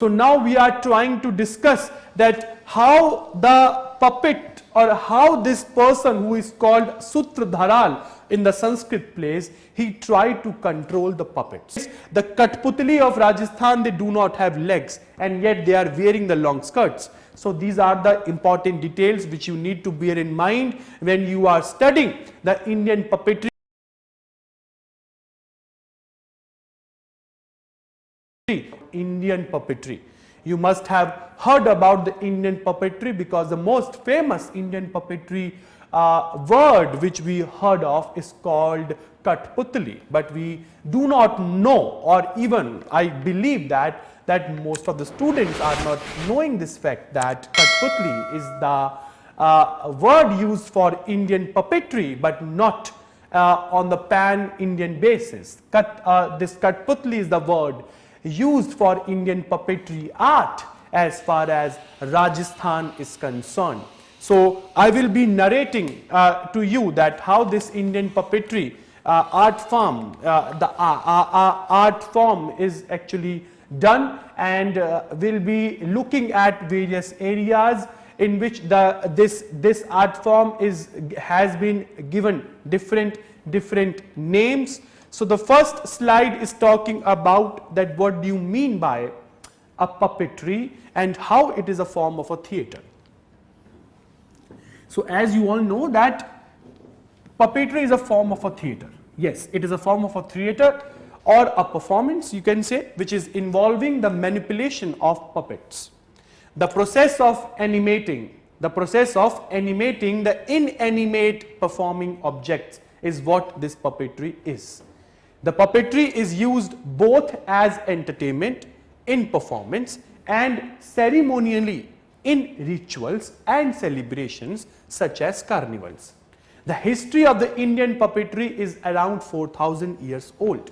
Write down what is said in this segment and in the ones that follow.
So now we are trying to discuss that how the puppet or how this person who is called Sutradharal in the Sanskrit plays, he tried to control the puppets. The Chattopadhyay of Rajasthan, they do not have legs and yet they are wearing the long skirts. So these are the important details which you need to bear in mind when you are studying the Indian puppetry. Indian puppetry. You must have heard about the Indian puppetry because the most famous Indian puppetry word which we heard of is called Chattopadhyay, but we do not know, or even I believe that most of the students are not knowing this fact that Chattopadhyay is the word used for Indian puppetry, but not on the pan-Indian basis. This Chattopadhyay is the word used for Indian puppetry art as far as Rajasthan is concerned. So I will be narrating to you that how this Indian puppetry art form, art form is actually done, and will be looking at various areas in which this art form has been given different names. So the first slide is talking about that what do you mean by a puppetry and how it is a form of a theatre. So as you all know that puppetry is a form of a theatre. Yes, it is a form of a theatre or a performance, you can say, which is involving the manipulation of puppets. The process of animating the inanimate performing objects is what this puppetry is. The puppetry is used both as entertainment in performance and ceremonially in rituals and celebrations such as carnivals. The history of the Indian puppetry is around 4,000 years old,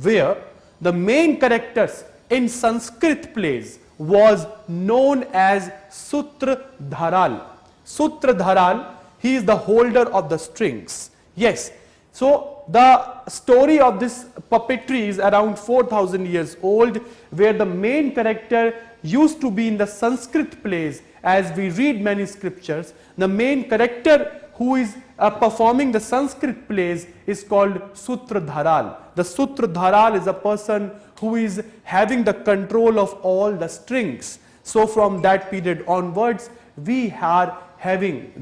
where the main characters in Sanskrit plays was known as Sutradharal. Sutradharal, he is the holder of the strings. Yes, so the story of this puppetry is around 4,000 years old, where the main character used to be in the Sanskrit plays. As we read many scriptures, the main character who is performing the Sanskrit plays is called Sutradharal. The Sutradharal is a person who is having the control of all the strings. So from that period onwards, we are having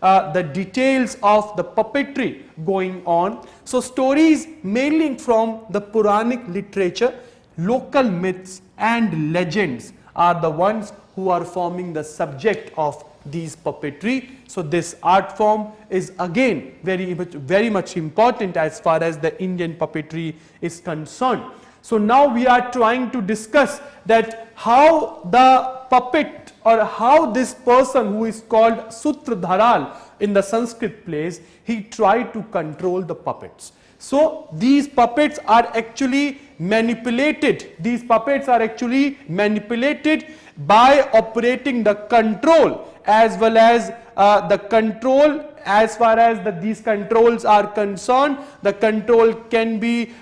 the details of the puppetry going on. So stories mainly from the Puranic literature, local myths and legends are the ones who are forming the subject of these puppetry. So this art form is again very much important as far as the Indian puppetry is concerned. So now we are trying to discuss that how the puppet or how this person who is called Sutradharal in the Sanskrit plays, he tried to control the puppets. So these puppets are actually manipulated. These puppets are actually manipulated by operating the control as well as the control as far as these controls are concerned. The control can be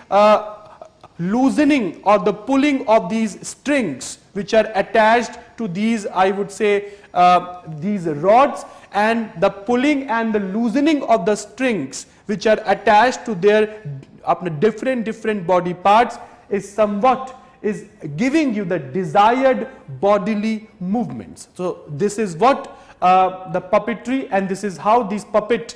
loosening or the pulling of these strings which are attached to these, I would say, these rods, and the pulling and the loosening of the strings which are attached to their different body parts is giving you the desired bodily movements. So this is what the puppetry, and this is how this puppet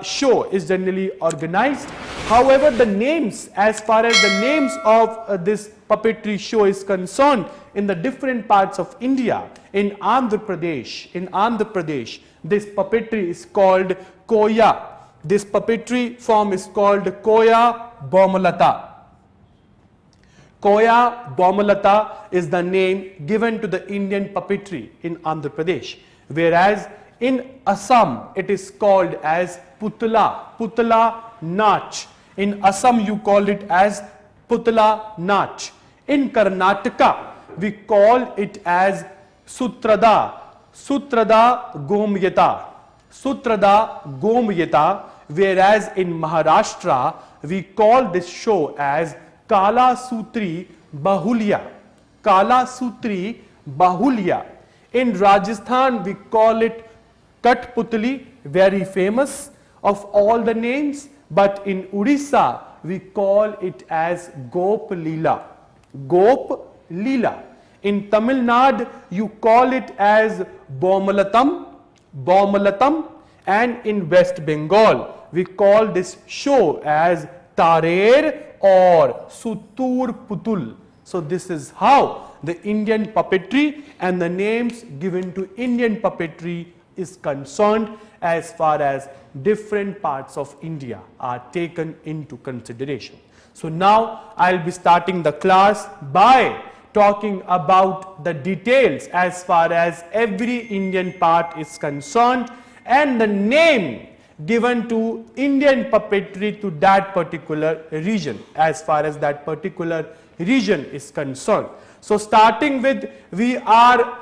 show is generally organized. However, the names, as far as the names of this puppetry show is concerned, in the different parts of India, in Andhra Pradesh, this puppetry is called Koya. This puppetry form is called Koya Bomalata. Koya Bomalata is the name given to the Indian puppetry in Andhra Pradesh, whereas in Assam it is called as Putla Nach. In Assam you call it as Putla Nach. In Karnataka we call it as Sutrada Gomyata. Whereas in Maharashtra we call this show as Kala Sutri Bahulya. Kala Sutri Bahulya. In Rajasthan we call it Chattopadhyay, very famous of all the names, but in Orissa we call it as Gop Leela. Gop Leela. In Tamil Nadu you call it as Bomalatam, and in West Bengal we call this show as Tarer or Sutur Putul. So this is how the Indian puppetry and the names given to Indian puppetry is concerned as far as different parts of India are taken into consideration. So now I will be starting the class by talking about the details as far as every Indian part is concerned and the name given to Indian puppetry to that particular region as far as that particular region is concerned. So starting with, we are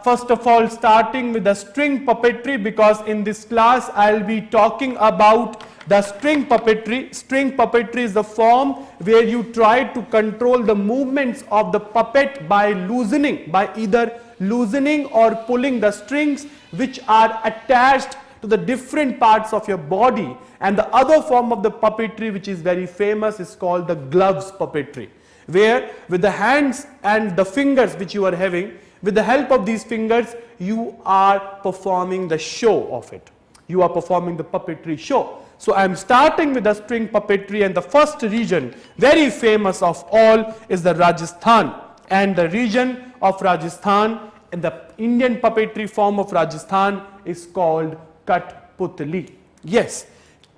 first of all starting with the string puppetry, because in this class I will be talking about the string puppetry. String puppetry is the form where you try to control the movements of the puppet by loosening, by either loosening or pulling the strings which are attached to the different parts of your body. And the other form of the puppetry which is very famous is called the gloves puppetry, where with the hands and the fingers which you are having, with the help of these fingers you are performing the show of it. You are performing the puppetry show. So I am starting with the string puppetry, and the first region very famous of all is the Rajasthan, and the region of Rajasthan and the Indian puppetry form of Rajasthan is called Chattopadhyay. Yes,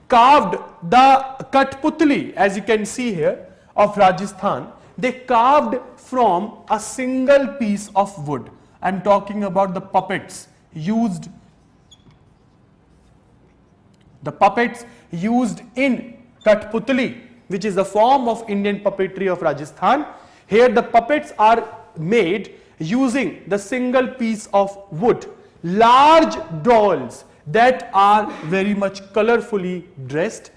carved the Chattopadhyay, as you can see here, of Rajasthan, they carved from a single piece of wood. I am talking about the puppets used in Chattopadhyay, which is a form of Indian puppetry of Rajasthan. Here the puppets are made using the single piece of wood, large dolls that are very much colorfully dressed,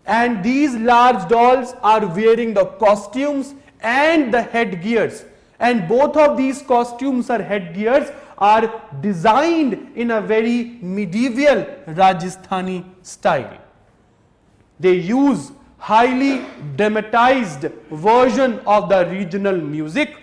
and these large dolls are wearing the costumes and the headgears, and both of these costumes or headgears are designed in a very medieval Rajasthani style. They use highly dramatized version of the regional music.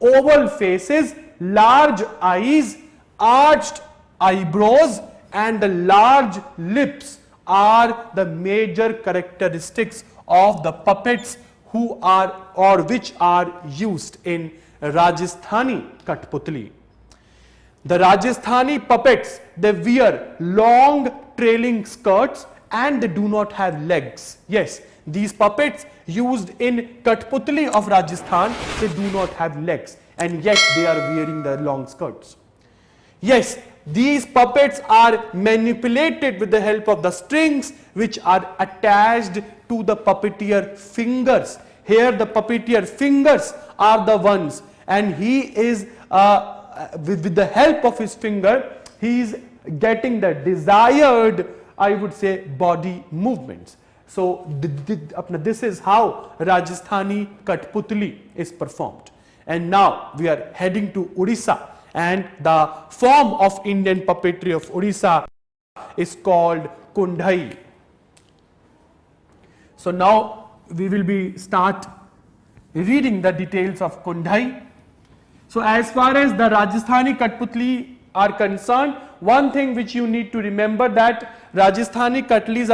Oval faces, large eyes, arched eyebrows and the large lips are the major characteristics of the puppets who are or which are used in Rajasthani Chattopadhyay. The Rajasthani puppets, they wear long trailing skirts and they do not have legs. Yes, these puppets used in Chattopadhyay of Rajasthan, they do not have legs, and yet they are wearing the long skirts. Yes, these puppets are manipulated with the help of the strings which are attached to the puppeteer fingers. Here the puppeteer fingers are the ones, and he is with the help of his finger, he is getting the desired, I would say, body movements. So this is how Rajasthani Chattopadhyay is performed. And now we are heading to Orissa, and the form of Indian puppetry of Orissa is called Kundai. So now we will be start reading the details of Kundai. So as far as the Rajasthani Chattopadhyay are concerned, one thing which you need to remember that Rajasthani Chattopadhyas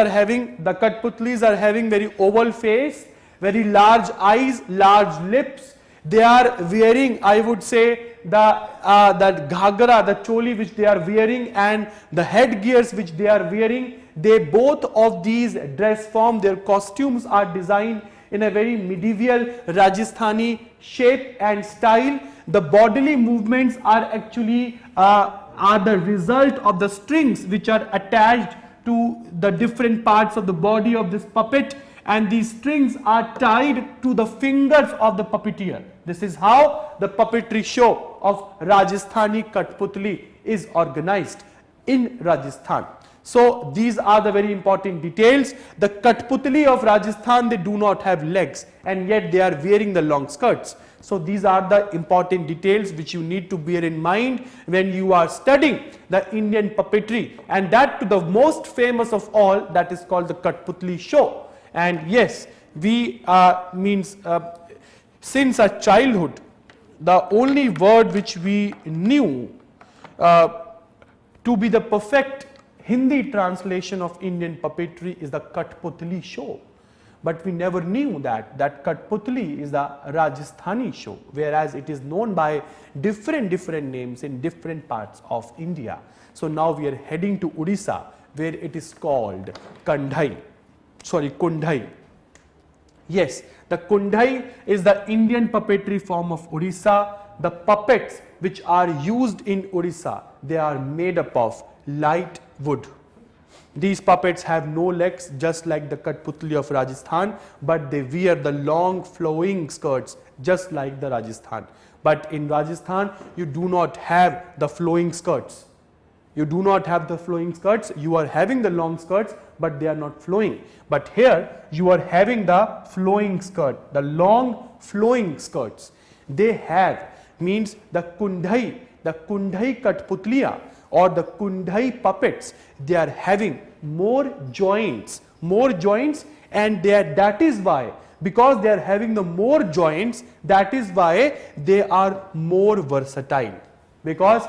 are having very oval face, very large eyes, large lips. They are wearing, I would say, the ghagra, the choli which they are wearing, and the headgears which they are wearing. They both of these dress form, their costumes are designed in a very medieval Rajasthani shape and style. The bodily movements are actually are the result of the strings which are attached to the different parts of the body of this puppet, and these strings are tied to the fingers of the puppeteer. This is how the puppetry show of Rajasthani Chattopadhyay is organized in Rajasthan. So these are the very important details. The Kठपुतली of Rajasthan, they do not have legs and yet they are wearing the long skirts. So these are the important details which you need to bear in mind when you are studying the Indian puppetry, and that to the most famous of all, that is called the Kठपुतली show. And yes, we since our childhood, the only word which we knew to be the perfect Hindi translation of Indian puppetry is the Kठपुतली show. But we never knew that Kठपुतली is the Rajasthani show, whereas it is known by different names in different parts of India. So now we are heading to Orissa, where it is called Kundai. Yes, the Kundai is the Indian puppetry form of Orissa. The puppets which are used in Orissa, they are made up of light wood. These puppets have no legs, just like the Kठपुतली of Rajasthan, but they wear the long flowing skirts just like the Rajasthan. But in Rajasthan, you do not have the flowing skirts. You do not have the flowing skirts. You are having the long skirts, but they are not flowing. But here you are having the flowing skirt, the long flowing skirts. They have, means the Kundai Kठपुतलियाँ or the Kundai puppets, they are having more joints, and that is why, because they are having the more joints, that is why they are more versatile. Because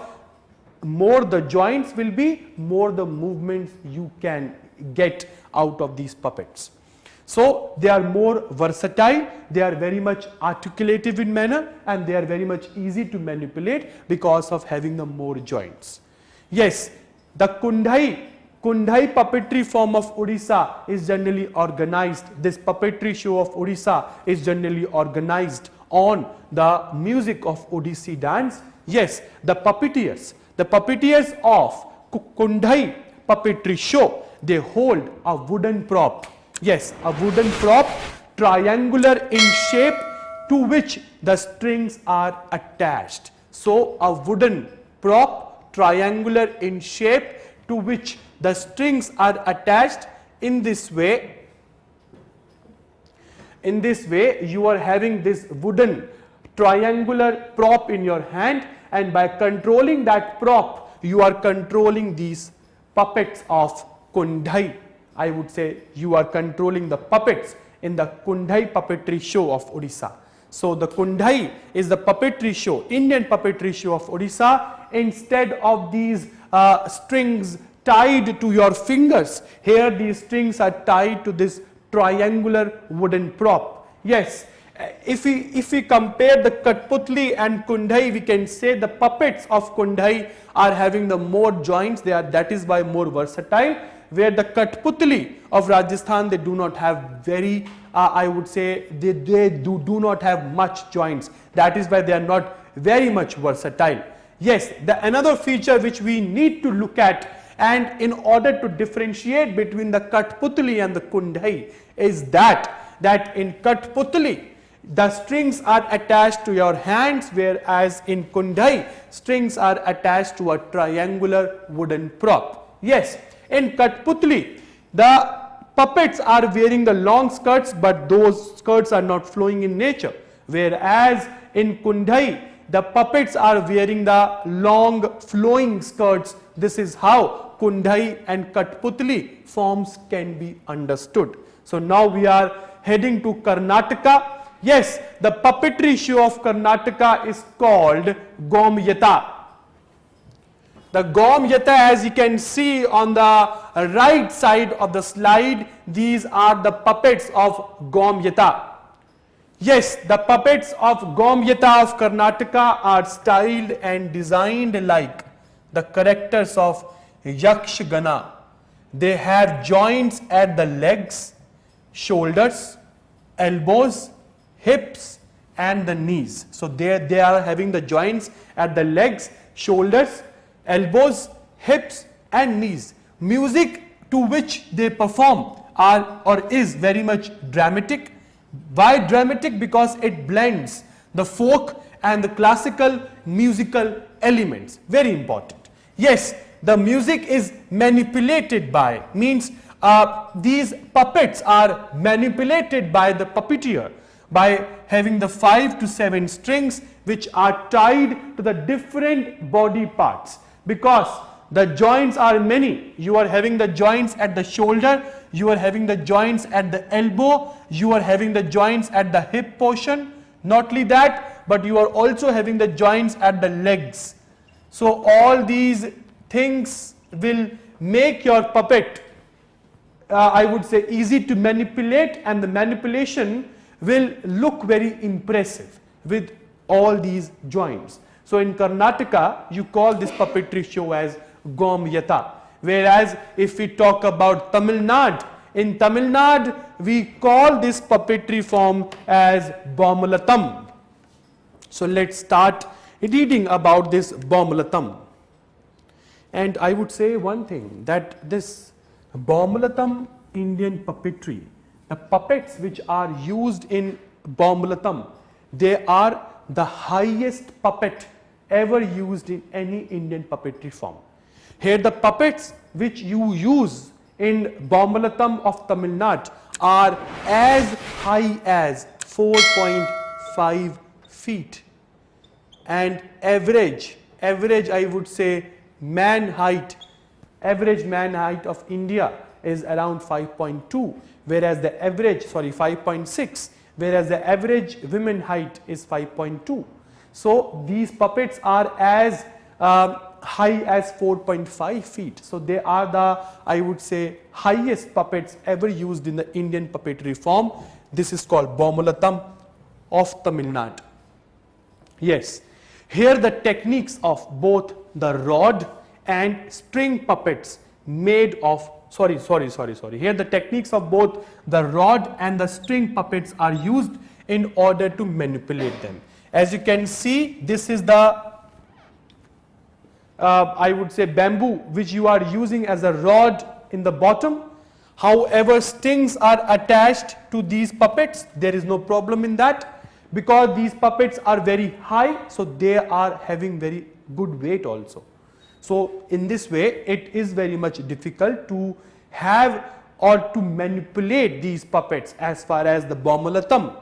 more the joints will be, more the movements you can get out of these puppets. So they are more versatile, they are very much articulative in manner, and they are very much easy to manipulate because of having the more joints. Yes, the Kundai puppetry form of Orissa is generally organized. This puppetry show of Orissa is generally organized on the music of Odissi dance. Yes, the puppeteers of Kundai puppetry show, they hold a wooden prop. Yes, a wooden prop, triangular in shape, to which the strings are attached. So a wooden prop, triangular in shape, to which the strings are attached. In this way you are having this wooden triangular prop in your hand, and by controlling that prop you are controlling these puppets of Kundai. I would say you are controlling the puppets in the Kundai puppetry show of Orissa. So the Kundai is the puppetry show, Indian puppetry show of Orissa. Instead of these strings tied to your fingers, here these strings are tied to this triangular wooden prop. Yes, if we compare the Kठपुतली and Kundai, we can say the puppets of Kundai are having the more joints, that is why more versatile, where the Kठपुतली of Rajasthan, they do not have very, I would say they do not have much joints, that is why they are not very much versatile. Yes, another feature which we need to look at, and in order to differentiate between the Kठपुतली and the Kundai, is that in Kठपुतली the strings are attached to your hands, whereas in Kundai strings are attached to a triangular wooden prop. Yes, in Kठपुतली the puppets are wearing the long skirts, but those skirts are not flowing in nature, whereas in Kundai the puppets are wearing the long flowing skirts. This is how Kundai and Kठपुतली forms can be understood. So now we are heading to Karnataka. Yes, the puppetry show of Karnataka is called Gomyata. The Gomyata, as you can see on the right side of the slide, these are the puppets of Gomyata. Yes, the puppets of Gomyata of Karnataka are styled and designed like the characters of Yakshagana. They have joints at the legs, shoulders, elbows, hips and the knees. So they are having the joints at the legs, shoulders, elbows, hips and knees. Music to which they perform is very much dramatic. Why dramatic? Because it blends the folk and the classical musical elements. Very important. Yes, the music is manipulated by, means these puppets are manipulated by the puppeteer by having the 5 to 7 strings which are tied to the different body parts, because the joints are many. You are having the joints at the shoulder, you are having the joints at the elbow, you are having the joints at the hip portion. Not only that, but you are also having the joints at the legs. So all these things will make your puppet, I would say, easy to manipulate, and the manipulation will look very impressive with all these joints. So in Karnataka, you call this puppetry show as Gomyata. Whereas if we talk about Tamil Nadu, in Tamil Nadu, we call this puppetry form as Bomulatam. So let's start reading about this Bomulatam. And I would say one thing, that this Bomulatam Indian puppetry, the puppets which are used in Bomulatam, they are the highest puppet ever used in any Indian puppetry form. Here the puppets which you use in Bomulatam of Tamil Nadu are as high as 4.5 feet, and average I would say man height, average man height of India is around 5.2, whereas the average, 5.6, whereas the average women height is 5.2. So these puppets are as high as 4.5 feet. So they are the, I would say, highest puppets ever used in the Indian puppetry form. This is called Bomulatam of Tamil Nadu. Yes, here the techniques of both the rod and string puppets made of, here the techniques of both the rod and the string puppets are used in order to manipulate them. As you can see, this is the I would say bamboo which you are using as a rod in the bottom. However, strings are attached to these puppets. There is no problem in that, because these puppets are very high, so they are having very good weight also. So in this way, it is very much difficult to have or to manipulate these puppets as far as the Bomulatam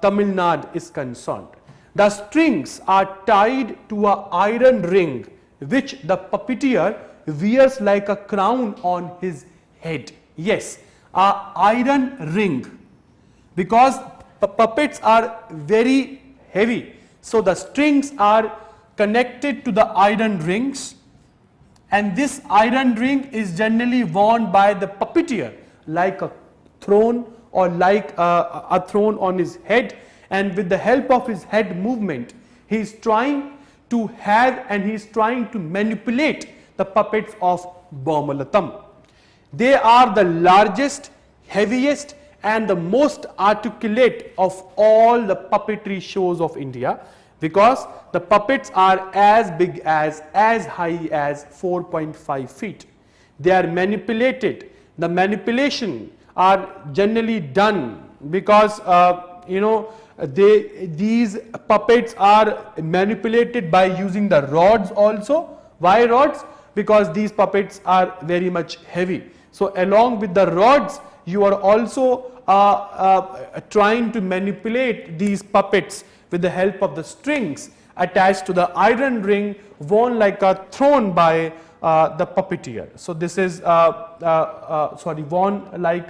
Tamil Nadu is concerned. The strings are tied to an iron ring which the puppeteer wears like a crown on his head. Yes, an iron ring, because puppets are very heavy. So the strings are connected to the iron rings, and this iron ring is generally worn by the puppeteer like a throne, or like a throne on his head, and with the help of his head movement he is trying to have and he is trying to manipulate the puppets of Bomulatam. They are the largest, heaviest and the most articulate of all the puppetry shows of India, because the puppets are as big as high as 4.5 feet. They are manipulated. The manipulation are generally done because these puppets are manipulated by using the rods also. Why rods? Because these puppets are very much heavy. So along with the rods, you are also trying to manipulate these puppets with the help of the strings attached to the iron ring worn like a throne by the puppeteer. So this is worn like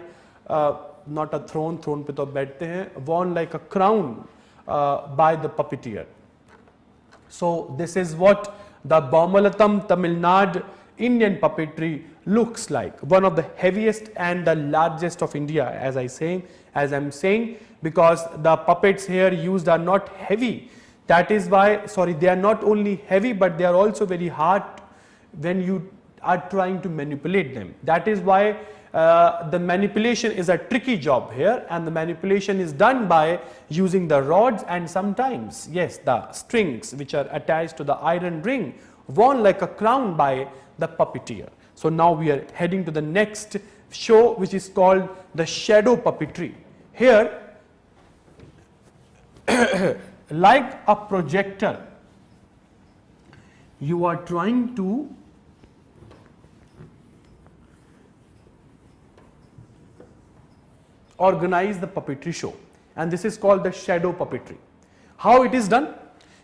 not a throne पे तो बैठते हैं, worn like a crown by the puppeteer. So this is what the Bomulatam Tamil Nadu Indian puppetry looks like. One of the heaviest and the largest of India, as I'm saying, because the puppets here used are not heavy. That is why, they are not only heavy, but they are also very hard when you are trying to manipulate them. That is why the manipulation is a tricky job here, and the manipulation is done by using the rods and sometimes, yes, the strings which are attached to the iron ring worn like a crown by the puppeteer. So now we are heading to the next show, which is called the Shadow Puppetry. Here, like a projector, you are trying to organize the puppetry show, and this is called the shadow puppetry. How it is done?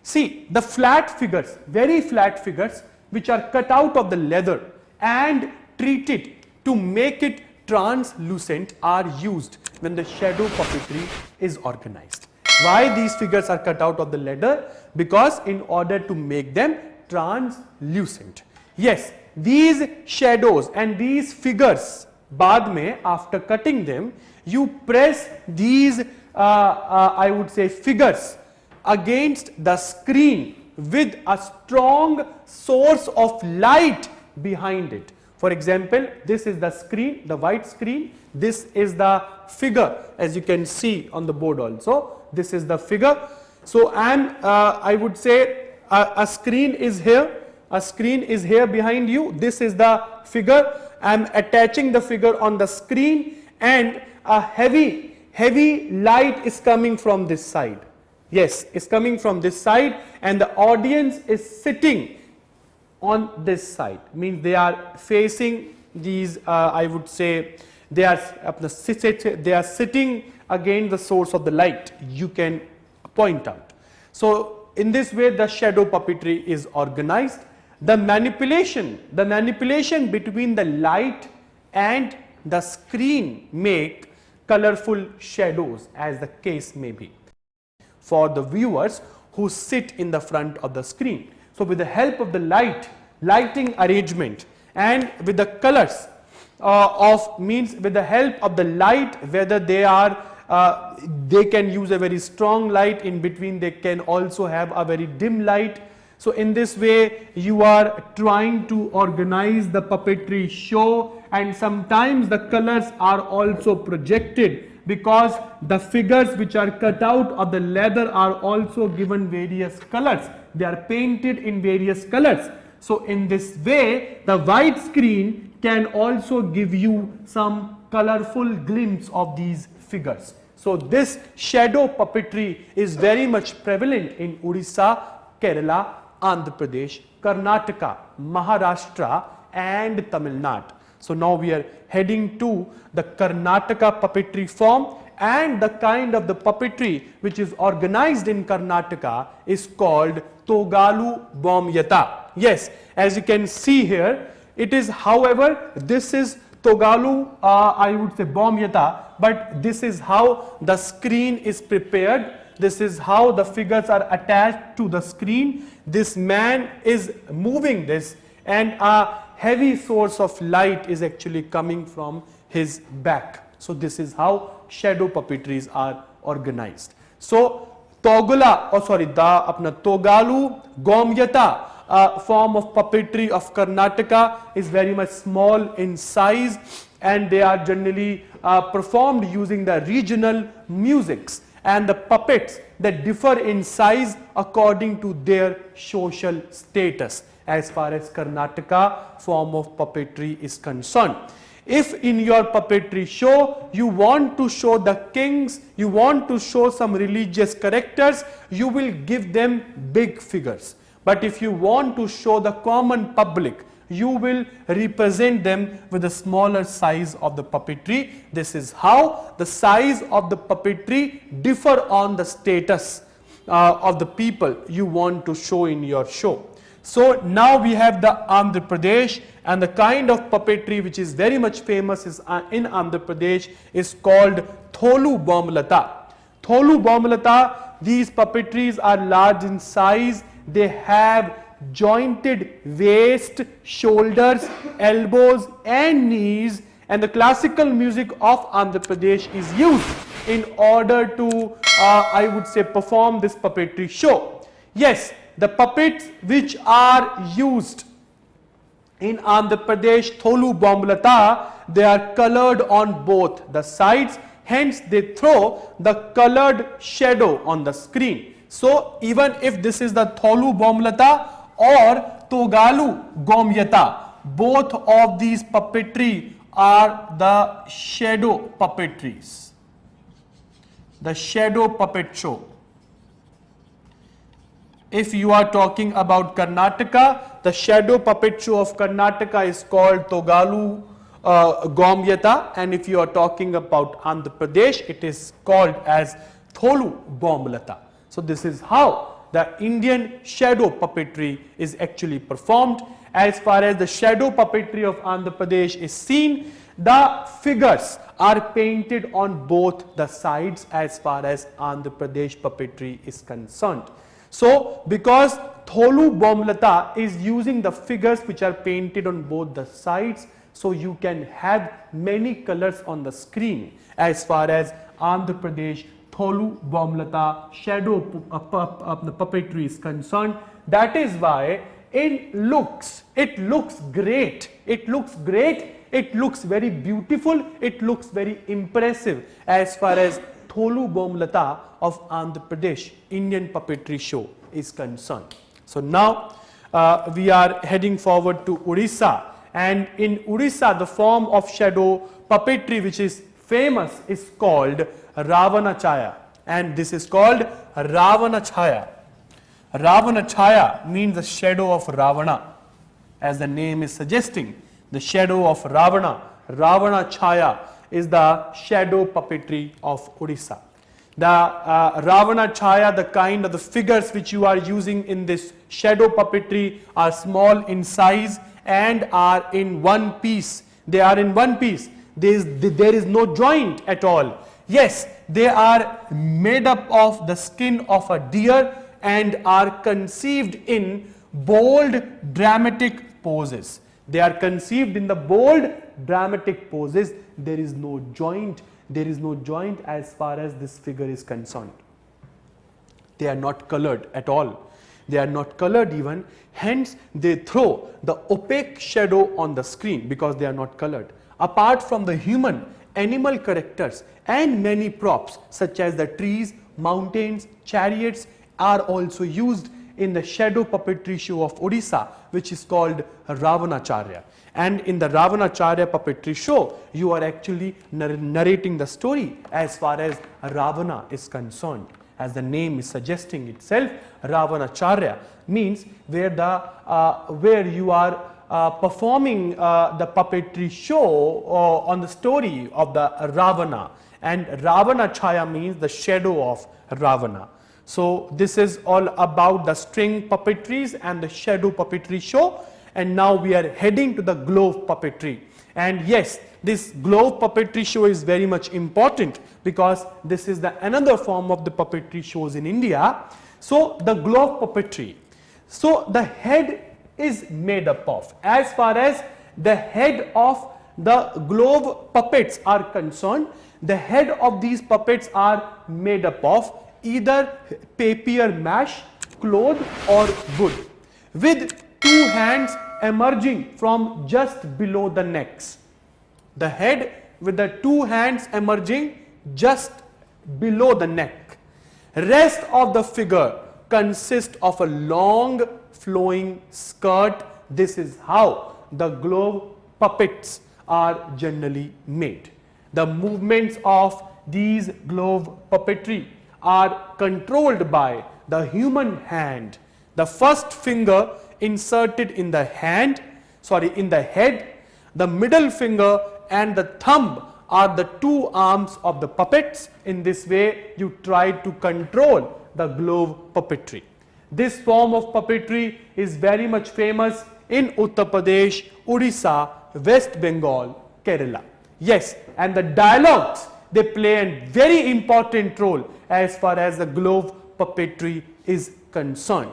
See, the flat figures, very flat figures, which are cut out of the leather and treated to make it translucent, are used when the shadow puppetry is organized. Why these figures are cut out of the leather? Because in order to make them translucent. Yes, these shadows and these figures, baad mein, after cutting them, you press these I would say figures against the screen with a strong source of light behind it. For example, this is the screen, the white screen. This is the figure, as you can see on the board also. This is the figure. So I would say a screen is here. A screen is here behind you. This is the figure. I am attaching the figure on the screen, and a heavy light is coming from this side. Yes, it's coming from this side, and the audience is sitting on this side. Means they are facing these, I would say, they are sitting against the source of the light, you can point out. So in this way the shadow puppetry is organized. The manipulation between the light and the screen make colorful shadows, as the case may be, for the viewers who sit in the front of the screen. So with the help of the lighting arrangement, and with the colors with the help of the light, whether they are they can use a very strong light, in between they can also have a very dim light. So in this way you are trying to organize the puppetry show, and sometimes the colors are also projected, because the figures which are cut out of the leather are also given various colors. They are painted in various colors. So in this way the white screen can also give you some colorful glimpse of these figures. So this shadow puppetry is very much prevalent in Orissa, Kerala, Andhra Pradesh, Karnataka, Maharashtra and Tamil Nadu. So now we are heading to the Karnataka puppetry form, and the kind of the puppetry which is organized in Karnataka is called Togalu Gomyata. Yes, as you can see here, it is, however, this is Togalu, I would say Gomyata, but this is how the screen is prepared. This is how the figures are attached to the screen. This man is moving this, and a heavy source of light is actually coming from his back. So this is how shadow puppetries are organized. So Togalu Gomyata form of puppetry of Karnataka is very much small in size, and they are generally performed using the regional musics and the puppets that differ in size according to their social status, as far as Karnataka form of puppetry is concerned. If in your puppetry show you want to show the kings, you want to show some religious characters, you will give them big figures. But if you want to show the common public, you will represent them with a smaller size of the puppetry. This is how the size of the puppetry differ on the status of the people you want to show in your show. So now we have the Andhra Pradesh, and the kind of puppetry which is very much famous is in Andhra Pradesh is called Tholu Bomlata. Tholu Bomlata, these puppetries are large in size. They have jointed waist, shoulders, elbows and knees, and the classical music of Andhra Pradesh is used in order to I would say perform this puppetry show. Yes, the puppets which are used in Andhra Pradesh, Tholu Bomlata, they are colored on both the sides, hence they throw the colored shadow on the screen. So even if this is the Tholu Bomlata or Togalu Gomyata, both of these puppetry are the shadow puppetries, the shadow puppet show. If you are talking about Karnataka, the shadow puppet show of Karnataka is called Togalu Gomyata, and if you are talking about Andhra Pradesh, it is called as Tholu Bomlata. So this is how the Indian shadow puppetry is actually performed. As far as the shadow puppetry of Andhra Pradesh is seen, the figures are painted on both the sides as far as Andhra Pradesh puppetry is concerned. So because Tholu Bomlata is using the figures which are painted on both the sides, so you can have many colors on the screen as far as Andhra Pradesh Tholu Bomlata shadow puppetry is concerned. That is why it looks great. It looks great. It looks very beautiful. It looks very impressive as far as Tholu Bomlata of Andhra Pradesh Indian puppetry show is concerned. So now we are heading forward to Orissa, and in Orissa the form of shadow puppetry which is famous is called Ravana Chaya, and this is called Ravana Chaya. Ravana Chaya means the shadow of Ravana, as the name is suggesting, the shadow of Ravana. Ravana Chaya is the shadow puppetry of Orissa. The Ravana Chaya, the kind of the figures which you are using in this shadow puppetry are small in size and are in one piece. They are in one piece. There is no joint at all. Yes, they are made up of the skin of a deer and are conceived in bold dramatic poses. They are conceived in the bold dramatic poses. There is no joint. There is no joint as far as this figure is concerned. They are not colored at all. They are not colored even. Hence, they throw the opaque shadow on the screen because they are not colored. Apart from the human, animal characters and many props such as the trees, mountains, chariots are also used in the shadow puppetry show of Orissa, which is called Ravanacharya. And in the Ravanacharya puppetry show, you are actually narrating the story as far as Ravana is concerned. As the name is suggesting itself, Ravanacharya means where you are performing the puppetry show on the story of the Ravana, and Ravana Chaya means the shadow of Ravana. So this is all about the string puppetries and the shadow puppetry show, and now we are heading to the glove puppetry. And yes, this glove puppetry show is very much important because this is the another form of the puppetry shows in India. So the glove puppetry. So the head is made up of, as far as the head of the glove puppets are concerned, the head of these puppets are made up of either papier mache, cloth or wood, with two hands emerging from just below the necks. The head with the two hands emerging just below the neck. Rest of the figure consists of a long flowing skirt. This is how the glove puppets are generally made. The movements of these glove puppetry are controlled by the human hand. The first finger inserted in the head, the middle finger and the thumb are the two arms of the puppets. In this way, you try to control the glove puppetry. This form of puppetry is very much famous in Uttar Pradesh, Orissa, West Bengal, Kerala. Yes, and the dialogues, they play a very important role as far as the glove puppetry is concerned.